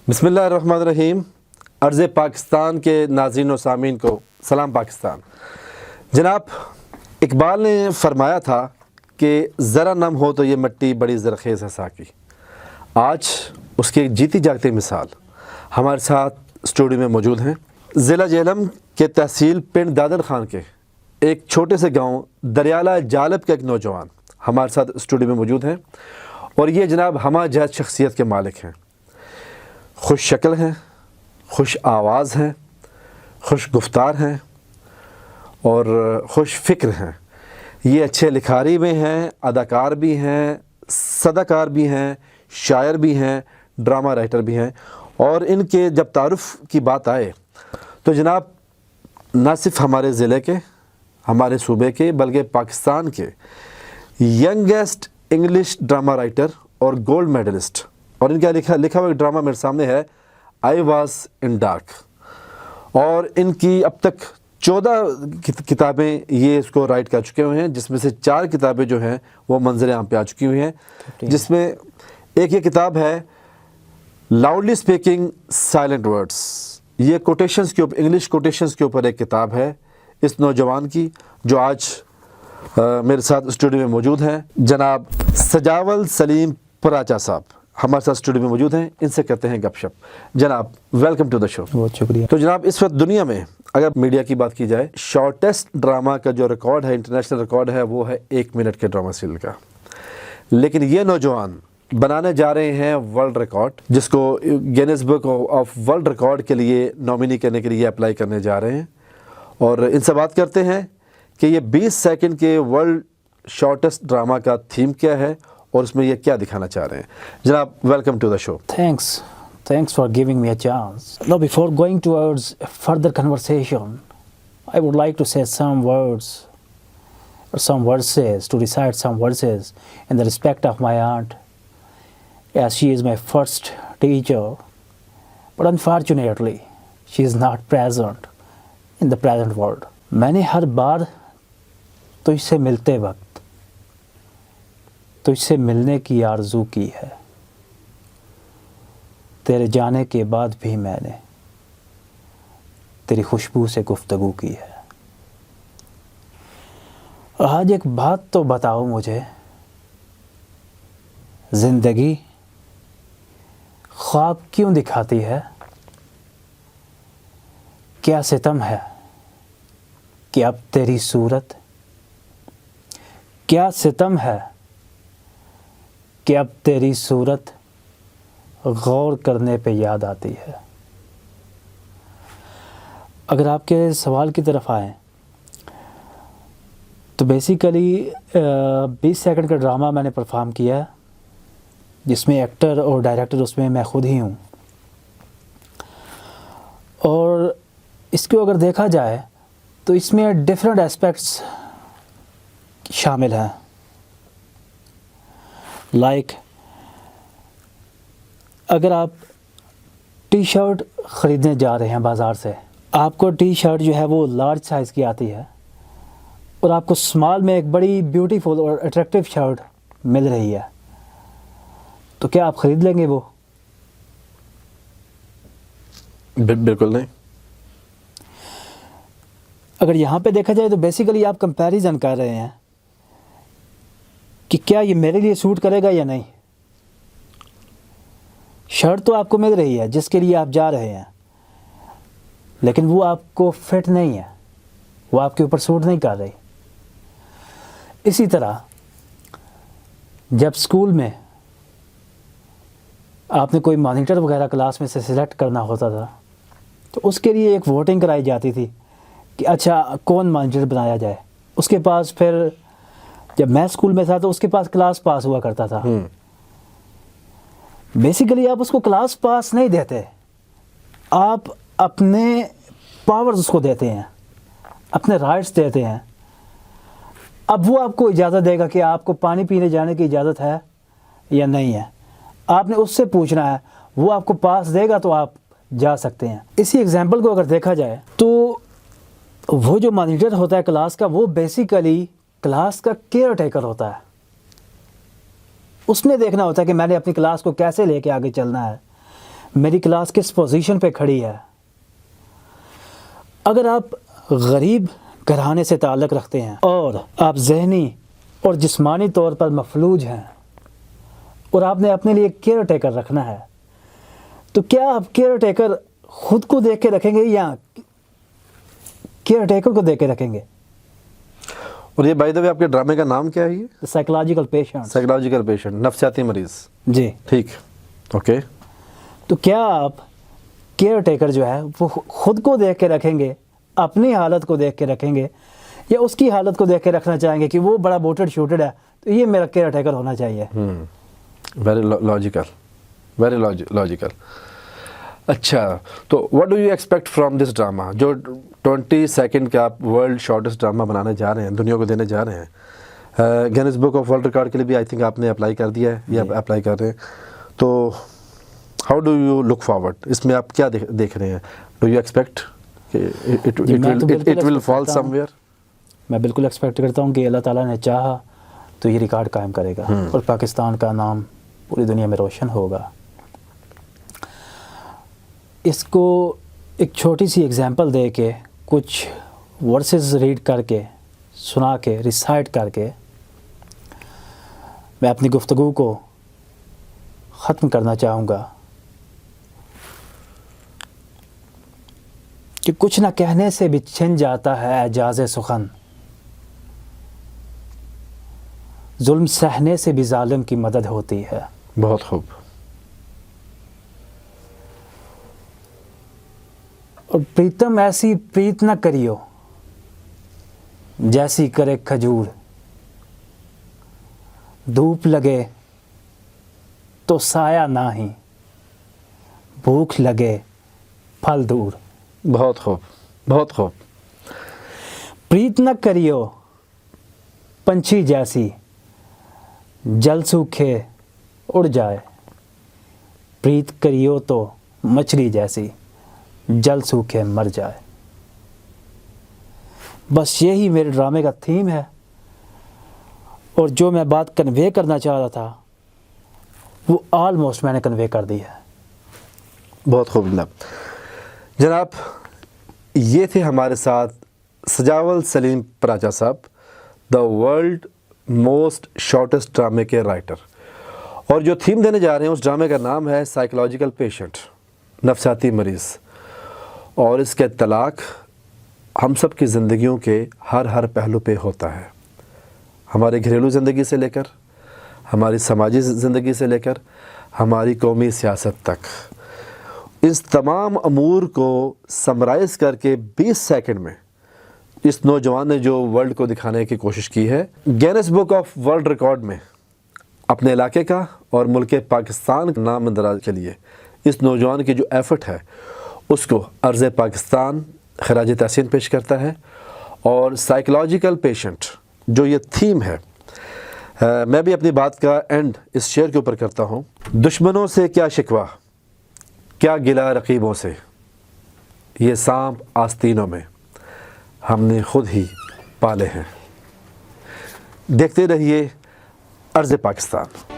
بسم اللہ الرحمن الرحیم. عرض پاکستان کے ناظرین و سامعین کو سلام پاکستان. جناب اقبال نے فرمایا تھا کہ ذرا نم ہو تو یہ مٹی بڑی زرخیز ہے ساقی. آج اس کی ایک جیتی جاگتی مثال ہمارے ساتھ اسٹوڈیو میں موجود ہیں. ضلع جہلم کے تحصیل پنڈ دادر خان کے ایک چھوٹے سے گاؤں دریالہ جالب کے ایک نوجوان ہمارے ساتھ اسٹوڈیو میں موجود ہیں، اور یہ جناب ہمہ جہت شخصیت کے مالک ہیں. خوش شکل ہیں، خوش آواز ہیں، خوش گفتار ہیں اور خوش فکر ہیں. یہ اچھے لکھاری بھی ہیں، اداکار بھی ہیں، صداکار بھی ہیں، شاعر بھی ہیں، ڈرامہ رائٹر بھی ہیں. اور ان کے جب تعارف کی بات آئے تو جناب نہ صرف ہمارے ضلع کے، ہمارے صوبے کے، بلکہ پاکستان کے ینگیسٹ انگلش ڈرامہ رائٹر اور گولڈ میڈلسٹ. اور ان کا لکھا ہوا ایک ڈرامہ میرے سامنے ہے، آئی واز ان ڈارک. اور ان کی اب تک 14 کتابیں یہ اس کو رائٹ کر چکے ہوئے ہیں، جس میں سے 4 کتابیں جو ہیں وہ منظر عام پہ آ چکی ہوئی ہیں. جس میں ایک یہ کتاب ہے لاؤڈلی اسپیکنگ سائلنٹ ورڈس. یہ کوٹیشنز کے اوپر، انگلش کوٹیشنز کے اوپر ایک کتاب ہے اس نوجوان کی، جو آج میرے ساتھ اسٹوڈیو میں موجود ہیں. جناب سجاول سلیم پراچا صاحب ہمارے ساتھ اسٹوڈیو میں موجود ہیں. ان سے کرتے ہیں گپ شپ. جناب ویلکم ٹو دا شو. بہت شکریہ. تو جناب اس وقت دنیا میں اگر میڈیا کی بات کی جائے، شارٹیسٹ ڈرامہ کا جو ریکارڈ ہے، انٹرنیشنل ریکارڈ ہے، وہ ہے 1 منٹ کے ڈرامہ سیریل کا. لیکن یہ نوجوان بنانے جا رہے ہیں ورلڈ ریکارڈ، جس کو Guinness book of world record کے لیے نامینی کرنے کے لیے اپلائی کرنے جا رہے ہیں. اور ان سے بات کرتے ہیں کہ یہ 20 سیکنڈ کے ورلڈ شارٹیسٹ ڈرامہ کا تھیم کیا ہے اور اس میں یہ کیا دکھانا چاہ رہے ہیں. جناب welcome to the show. Thanks for giving me a chance. Now, before going towards further conversation, I would like to say some words or some verses, to recite some verses in the respect of my aunt, as she is my first teacher. But unfortunately, she is not present in the present world. میں نے ہر بار تجھ سے ملتے وقت تجھ سے ملنے کی آرزو کی ہے. تیرے جانے کے بعد بھی میں نے تیری خوشبو سے گفتگو کی ہے. آج ایک بات تو بتاؤ مجھے، زندگی خواب کیوں دکھاتی ہے؟ کیا ستم ہے کہ اب تیری صورت، کیا ستم ہے کہ اب تیری صورت غور کرنے پہ یاد آتی ہے. اگر آپ کے سوال کی طرف آئیں تو بیسیکلی 20 سیکنڈ کا ڈرامہ میں نے پرفارم کیا ہے، جس میں ایکٹر اور ڈائریکٹر اس میں خود ہی ہوں. اور اس کو اگر دیکھا جائے تو اس میں ڈفرینٹ اسپیکٹس شامل ہیں. لائک اگر آپ ٹی شرٹ خریدنے جا رہے ہیں بازار سے، آپ کو ٹی شرٹ جو ہے وہ لارج سائز کی آتی ہے، اور آپ کو اسمال میں ایک بڑی بیوٹیفل اور اٹریکٹیو شرٹ مل رہی ہے، تو کیا آپ خرید لیں گے وہ؟ بالکل نہیں. اگر یہاں پہ دیکھا جائے تو بیسیکلی آپ کمپیریزن کر رہے ہیں کہ کیا یہ میرے لیے سوٹ کرے گا یا نہیں. شرٹ تو آپ کو مل رہی ہے جس کے لیے آپ جا رہے ہیں، لیکن وہ آپ کو فٹ نہیں ہے، وہ آپ کے اوپر سوٹ نہیں کر رہی. اسی طرح جب اسکول میں آپ نے کوئی مانیٹر وغیرہ کلاس میں سے سلیکٹ کرنا ہوتا تھا، تو اس کے لیے ایک ووٹنگ کرائی جاتی تھی کہ اچھا کون مانیٹر بنایا جائے. اس کے پاس پھر جب میں اسکول میں تھا تو اس کے پاس کلاس پاس ہوا کرتا تھا. بیسیکلی آپ اس کو کلاس پاس نہیں دیتے، آپ اپنے پاورز اس کو دیتے ہیں، اپنے رائٹس دیتے ہیں. اب وہ آپ کو اجازت دے گا کہ آپ کو پانی پینے جانے کی اجازت ہے یا نہیں ہے. آپ نے اس سے پوچھنا ہے، وہ آپ کو پاس دے گا تو آپ جا سکتے ہیں. اسی ایگزامپل کو اگر دیکھا جائے تو وہ جو مانیٹر ہوتا ہے کلاس کا، وہ بیسیکلی کلاس کا کیئر ٹیکر ہوتا ہے. اس نے دیکھنا ہوتا ہے کہ میں نے اپنی کلاس کو کیسے لے کے آگے چلنا ہے. میری کلاس کس پوزیشن پہ کھڑی ہے. اگر آپ غریب گھرانے سے تعلق رکھتے ہیں اور آپ ذہنی اور جسمانی طور پر مفلوج ہیں اور آپ نے اپنے لیے کیئر ٹیکر رکھنا ہے, تو کیا آپ کیئر ٹیکر خود کو دیکھ کے رکھیں گے یا کیئر ٹیکر کو دیکھ کے رکھیں گے؟ اور یہ بائی دا وے آپ کے ڈرامے کا نام کیا ہے؟ یہ سائیکولوجیکل پیشنٹ. سائیکولوجیکل پیشنٹ, نفسیاتی مریض. جی ٹھیک, اوکے. تو کیا آپ کیئر ٹیکر جو ہے وہ خود کو دیکھ کے رکھیں گے, اپنی حالت کو دیکھ کے رکھیں گے, یا اس کی حالت کو دیکھ کے رکھنا چاہیں گے کہ وہ بڑا بوٹڈ شوٹڈ ہے تو یہ میرا کیئر ٹیکر ہونا چاہیے؟ Very logical, very logical. اچھا, تو what do you expect from this drama جو 20 سیکنڈ کا آپ ورلڈ شارٹیسٹ ڈرامہ بنانے جا رہے ہیں, دنیا کو دینے جا رہے ہیں؟ Grains book of world record کے لیے بھی آئی تھنک آپ نے اپلائی کر دیا ہے یا اپلائی کر رہے ہیں, تو how do you look forward? اس میں آپ کیا دیکھ رہے ہیں؟ Do you expect it will fall somewhere? میں بالکل ایکسپیکٹ کرتا ہوں کہ اللہ تعالیٰ نے چاہا تو یہ ریکارڈ قائم کرے گا اور پاکستان کا نام پوری دنیا میں روشن ہوگا. اس کو ایک چھوٹی سی اگزامپل دے کے, کچھ ورسز ریڈ کر کے, سنا کے, ریسائٹ کر کے میں اپنی گفتگو کو ختم کرنا چاہوں گا کہ کچھ نہ کہنے سے بھی چھن جاتا ہے اعجاز سخن, ظلم سہنے سے بھی ظالم کی مدد ہوتی ہے. بہت خوب. اور پریتم ایسی پریت نہ کریو جیسی کرے کھجور, دھوپ لگے تو سایہ نہ ہی, بھوک لگے پھل دور. بہت خوب, بہت خوب. پریت نہ کریو پنچھی جیسی, جل سوکھے اڑ جائے, پریت کریو تو مچھلی جیسی, جل سوکھے مر جائے. بس یہی میرے ڈرامے کا تھیم ہے, اور جو میں بات کنوے کرنا چاہ رہا تھا وہ آلموسٹ میں نے کنوے کر دی ہے. بہت خوب جناب. جناب یہ تھے ہمارے ساتھ سجاول سلیم پراچا صاحب, دا ورلڈ موسٹ شارٹیسٹ ڈرامے کے رائٹر, اور جو تھیم دینے جا رہے ہیں اس ڈرامے کا نام ہے سائیکولوجیکل پیشنٹ, نفسیاتی مریض. اور اس کے اطلاق ہم سب کی زندگیوں کے ہر پہلو پہ ہوتا ہے, ہمارے گھریلو زندگی سے لے کر, ہماری سماجی زندگی سے لے کر, ہماری قومی سیاست تک. اس تمام امور کو سمرائز کر کے 20 سیکنڈ میں اس نوجوان نے جو ورلڈ کو دکھانے کی کوشش کی ہے, grains book of world record میں اپنے علاقے کا اور ملک پاکستان کا نام اندراج کے لیے اس نوجوان کی جو ایفرٹ ہے اس کو عرض پاکستان خراج تحسین پیش کرتا ہے. اور سائیکولوجیکل پیشنٹ جو یہ تھیم ہے, میں بھی اپنی بات کا اینڈ اس شعر کے اوپر کرتا ہوں. دشمنوں سے کیا شکوہ, کیا گلہ رقیبوں سے, یہ سانپ آستینوں میں ہم نے خود ہی پالے ہیں. دیکھتے رہیے عرض پاکستان.